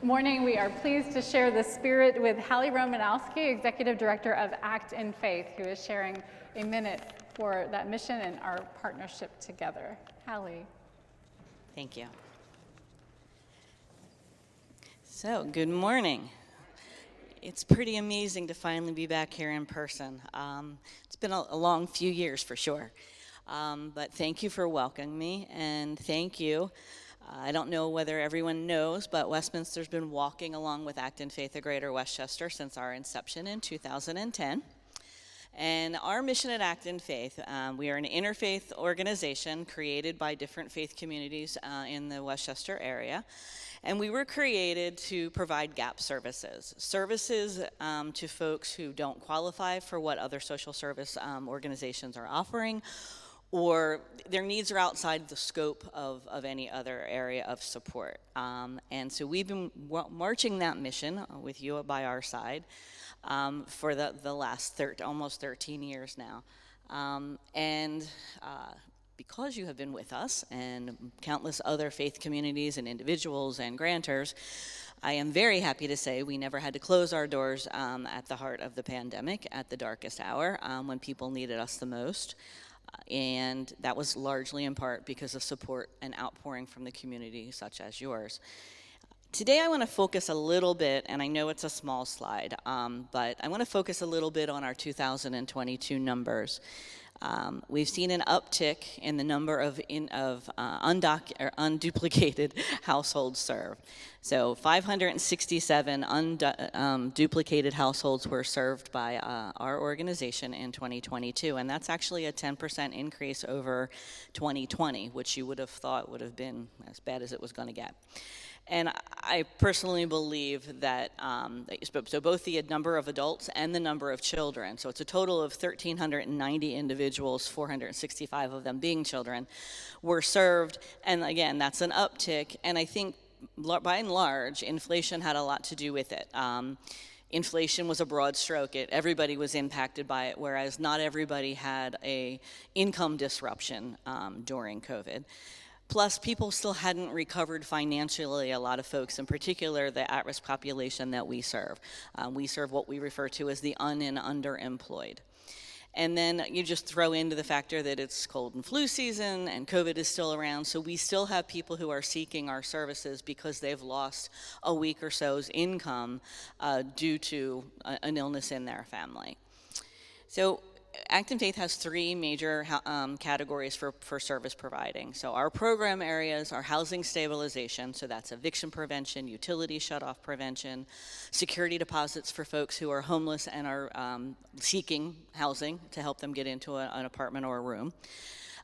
morning, we are pleased to share the Spirit with Hallie Romanowski, Executive Director of Act in Faith, who is sharing a minute for that mission and our partnership together. Hallie. Thank you. So, good morning. It's pretty amazing to finally be back here in person. It's been a long few years for sure. But thank you for welcoming me, and thank you. I don't know whether everyone knows, but Westminster's been walking along with Act in Faith of Greater Westchester since our inception in 2010. And our mission at Act in Faith, we are an interfaith organization created by different faith communities in the Westchester area. And we were created to provide gap services. Services to folks who don't qualify for what other social service organizations are offering, or their needs are outside the scope of any other area of support. And so we've been marching that mission with you by our side for the last almost 13 years now. Because you have been with us and countless other faith communities and individuals and grantors, I am very happy to say we never had to close our doors at the heart of the pandemic, at the darkest hour, when people needed us the most. And that was largely in part because of support and outpouring from the community such as yours. Today I want to focus a little bit, and I know it's a small slide, but I want to focus a little bit on our 2022 numbers. We've seen an uptick in the number of unduplicated households served. So 567 unduplicated households were served by our organization in 2022, and that's actually a 10% increase over 2020, which you would have thought would have been as bad as it was going to get. And I personally believe that, so both the number of adults and the number of children, so it's a total of 1,390 individuals, 465 of them being children, were served. And again, that's an uptick. And I think by and large, inflation had a lot to do with it. Inflation was a broad stroke. Everybody was impacted by it, whereas not everybody had a income disruption during COVID. Plus, people still hadn't recovered financially, a lot of folks, in particular the at-risk population that we serve. We serve what we refer to as the and underemployed. And then you just throw into the factor that it's cold and flu season and COVID is still around, so we still have people who are seeking our services because they've lost a week or so's income due to an illness in their family. So Act in Faith has three major categories for service providing. So our program areas are housing stabilization, so that's eviction prevention, utility shutoff prevention, security deposits for folks who are homeless and are seeking housing to help them get into an apartment or a room.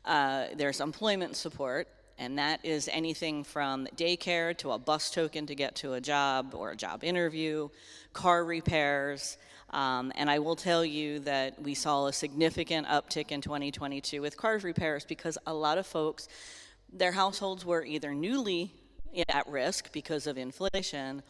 There's employment support, and that is anything from daycare to a bus token to get to a job or a job interview, car repairs. And I will tell you that we saw a significant uptick in 2022 with car repairs because a lot of folks, their households were either newly at risk because of inflation,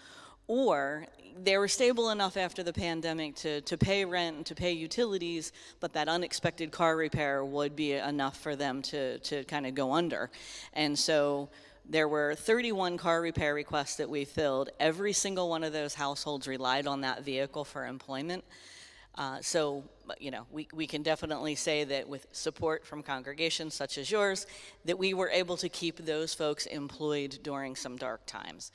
or they were stable enough after the pandemic to pay rent and to pay utilities, but that unexpected car repair would be enough for them to kind of go under. And so there were 31 car repair requests that we filled. Every single one of those households relied on that vehicle for employment. So, you know, we can definitely say that with support from congregations such as yours, that we were able to keep those folks employed during some dark times.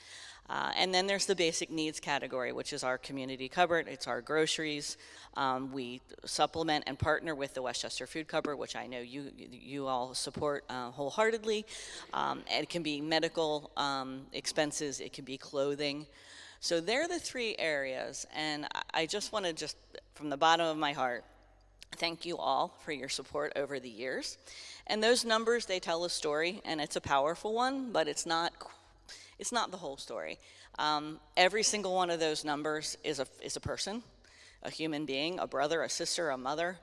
And then there's the basic needs category, which is our community cupboard. It's our groceries. We supplement and partner with the Westchester Food Cupboard, which I know you all support wholeheartedly. And it can be medical expenses. It can be clothing. So they're the three areas. And I just want to from the bottom of my heart, thank you all for your support over the years. And those numbers, they tell a story, and it's a powerful one, but it's not the whole story. Every single one of those numbers is a person, a human being, a brother, a sister, a mother,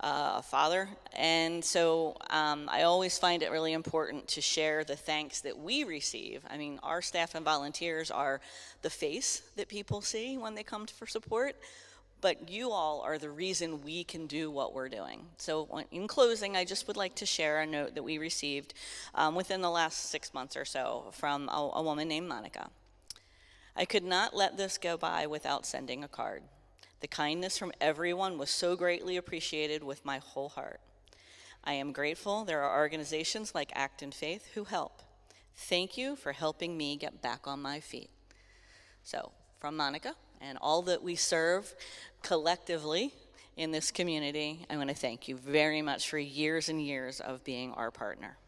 a father. And so I always find it really important to share the thanks that we receive. I mean, our staff and volunteers are the face that people see when they come for support, but you all are the reason we can do what we're doing. So in closing, I just would like to share a note that we received within the last 6 months or so from a woman named Monica. I could not let this go by without sending a card. The kindness from everyone was so greatly appreciated with my whole heart. I am grateful there are organizations like Act in Faith who help. Thank you for helping me get back on my feet. So, from Monica and all that we serve collectively in this community, I want to thank you very much for years and years of being our partner.